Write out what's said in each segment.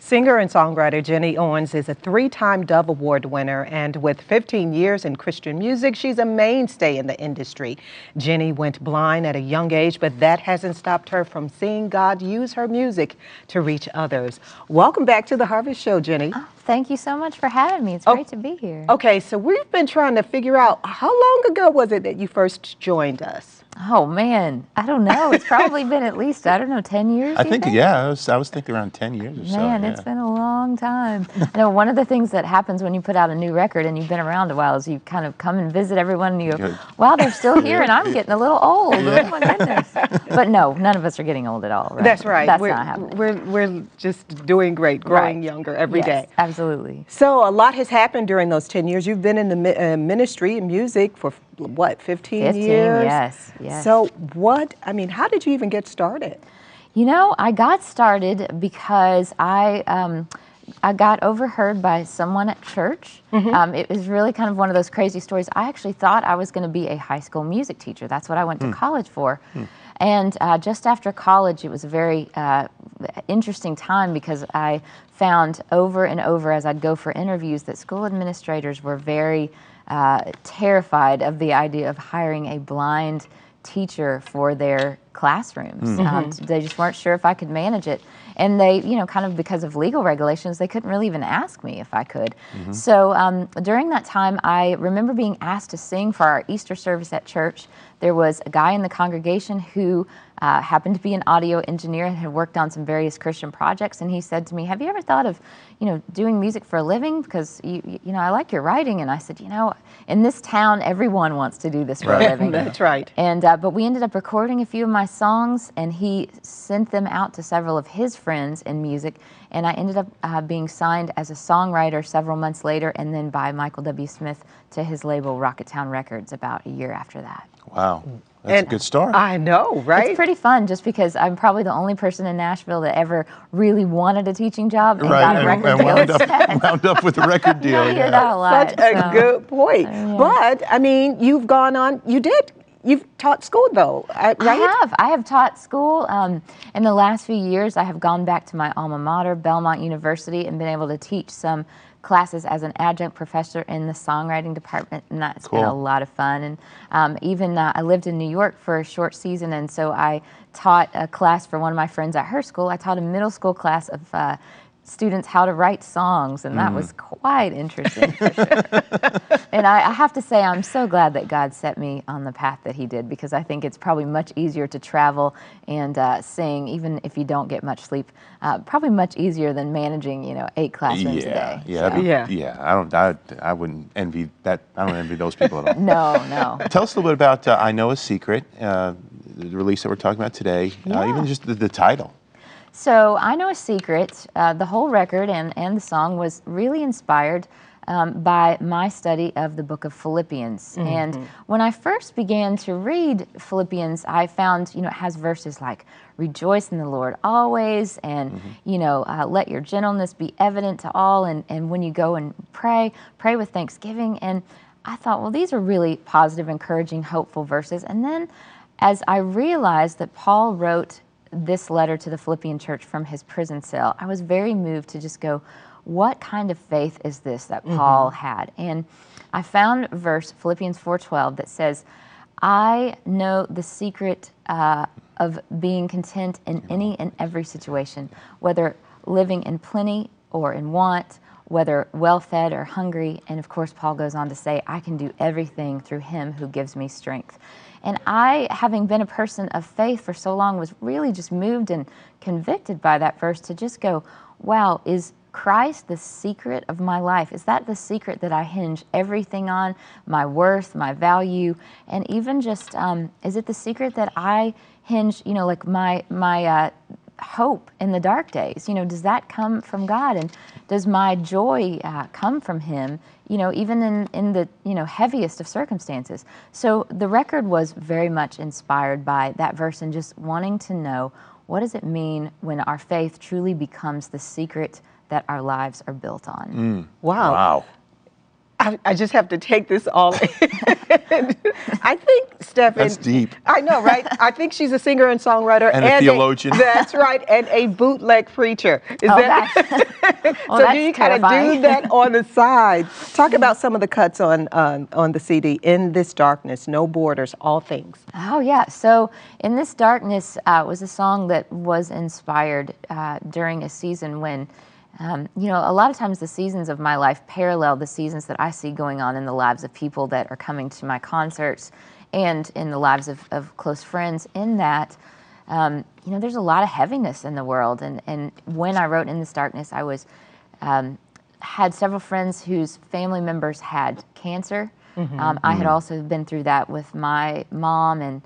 Singer and songwriter Ginny Owens is a three-time Dove Award winner, and with 15 years in Christian music, she's a mainstay in the industry. Ginny went blind at a young age, but that hasn't stopped her from seeing God use her music to reach others. Welcome back to the Harvest Show, Ginny. Oh, thank you so much for having me. It's great to be here. Okay, so we've been trying to figure out, how long ago was it that you first joined us? Oh man, I don't know. It's probably been at least, I don't know, 10 years. I think, yeah, I was thinking around 10 years or so. Man, yeah. It's been a long time. I know one of the things that happens when you put out a new record and you've been around a while is you kind of come and visit everyone and you go, wow, they're still here and I'm getting a little old. Oh my goodness. But no, none of us are getting old at all, right? That's right. That's not happening. We're just doing great, growing younger every day. Absolutely. So a lot has happened during those 10 years. You've been in the ministry and music for what, 15 years? Yes. So how did you even get started? You know, I got started because I got overheard by someone at church. It was really kind of one of those crazy stories. I actually thought I was going to be a high school music teacher. That's what I went to college for. And just after college, it was a very interesting time because I found over and over as I'd go for interviews that school administrators were very terrified of the idea of hiring a blind teacher for their classrooms. They just weren't sure if I could manage it. And they, kind of because of legal regulations, they couldn't really even ask me if I could. So during that time, I remember being asked to sing for our Easter service at church. There was a guy in the congregation who happened to be an audio engineer and had worked on some various Christian projects. And he said to me, have you ever thought of, doing music for a living? Because, I like your writing. And I said, in this town, everyone wants to do this for a living. That's right. And but we ended up recording a few of my songs, and he sent them out to several of his friends in music. And I ended up being signed as a songwriter several months later, and then by Michael W. Smith to his label Rocketown Records about a year after that. Wow. That's a good start. I know, right? It's pretty fun just because I'm probably the only person in Nashville that ever really wanted a teaching job and got a record deal instead. Wound up with a record deal. I hear that a lot. Such a good point. But, you've gone on, you've taught school though, right? I have taught school. In the last few years, I have gone back to my alma mater, Belmont University, and been able to teach some classes as an adjunct professor in the songwriting department, and that's been a lot of fun. And even I lived in New York for a short season, and so I taught a class for one of my friends at her school. I taught a middle school class of students how to write songs, and that was quite interesting for sure. And I have to say, I'm so glad that God set me on the path that he did, because I think it's probably much easier to travel and sing, even if you don't get much sleep, probably much easier than managing, 8 classrooms a day. I wouldn't envy that. I don't envy those people at all. No. Tell us a little bit about I Know a Secret, the release that we're talking about today, even just the title. So I Know a Secret, the whole record and the song was really inspired by my study of the book of Philippians. And when I first began to read Philippians, I found, it has verses like, rejoice in the Lord always, and, let your gentleness be evident to all, and when you go and pray with thanksgiving. And I thought, well, these are really positive, encouraging, hopeful verses. And then as I realized that Paul wrote this letter to the Philippian church from his prison cell, I was very moved to just go, what kind of faith is this that Paul had? And I found verse, Philippians 4:12, that says, I know the secret of being content in any and every situation, whether living in plenty or in want, whether well-fed or hungry. And of course, Paul goes on to say, I can do everything through him who gives me strength. And I, having been a person of faith for so long, was really just moved and convicted by that verse to just go, wow, is Christ the secret of my life? Is that the secret that I hinge everything on, my worth, my value, and even just, is it the secret that I hinge, like my hope in the dark days? Does that come from God? And does my joy come from him, even in the, heaviest of circumstances? So the record was very much inspired by that verse and just wanting to know, what does it mean when our faith truly becomes the secret that our lives are built on? Wow. I just have to take this all in. I think, Stephen. That's deep. I know, right? I think she's a singer and songwriter. And a theologian. That's right, and a bootleg preacher. Is that? Well, So do you kind of do that on the side? Talk about some of the cuts on the CD. In This Darkness, No Borders, All Things. Oh, yeah. So In This Darkness was a song that was inspired during a season when, you know, a lot of times the seasons of my life parallel the seasons that I see going on in the lives of people that are coming to my concerts and in the lives of close friends. In that, you know, there's a lot of heaviness in the world. And when I wrote In This Darkness, I was had several friends whose family members had cancer. I had also been through that with my mom and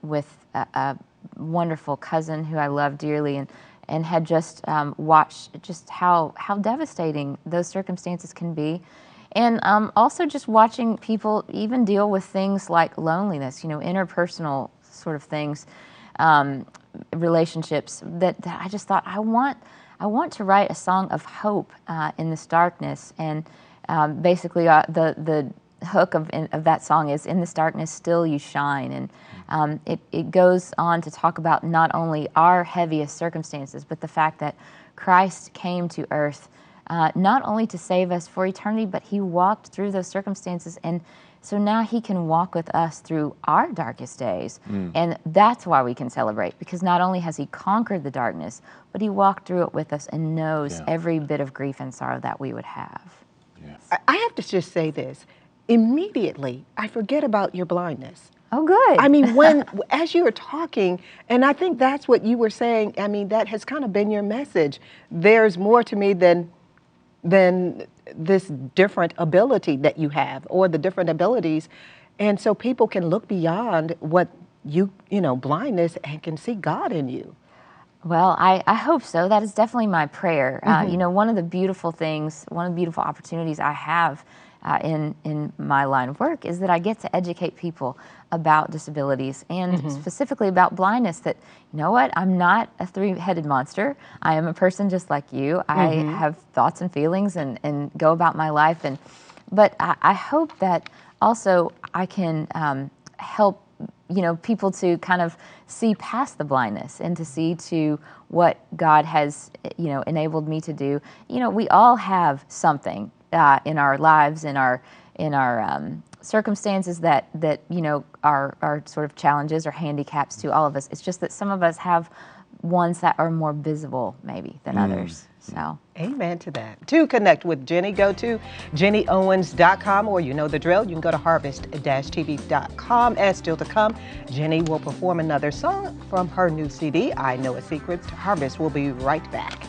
with a wonderful cousin who I love dearly, and had just watched just how devastating those circumstances can be. And also just watching people even deal with things like loneliness, you know, interpersonal sort of things, relationships that I just thought, I want to write a song of hope in this darkness. And basically the hook of that song is, in this darkness still you shine. And it goes on to talk about not only our heaviest circumstances, but the fact that Christ came to earth not only to save us for eternity, but he walked through those circumstances, and so now he can walk with us through our darkest days. And that's why we can celebrate, because not only has he conquered the darkness, but he walked through it with us and knows every bit of grief and sorrow that we would have. I have to just say this. Immediately, I forget about your blindness. Oh, good. I mean, as you were talking, and I think that's what you were saying, I mean, that has kind of been your message. There's more to me than this different ability that you have, or the different abilities. And so people can look beyond what you know, blindness, and can see God in you. Well, I hope so. That is definitely my prayer. You know, one of the beautiful things, one of the beautiful opportunities I have in my line of work is that I get to educate people about disabilities, and specifically about blindness, that, you know what, I'm not a three-headed monster. I am a person just like you. I have thoughts and feelings and go about my life. But I hope that also I can help, you know, people to kind of see past the blindness and to see to what God has, you know, enabled me to do. You know, we all have something in our lives, in our circumstances that you know are sort of challenges or handicaps to all of us. It's just that some of us have ones that are more visible maybe than others. So amen to that. To connect with Ginny, go to GinnyOwens.com, or you know the drill. You can go to harvest-tv.com. And still to come, Ginny will perform another song from her new CD, I Know a Secret. Harvest will be right back.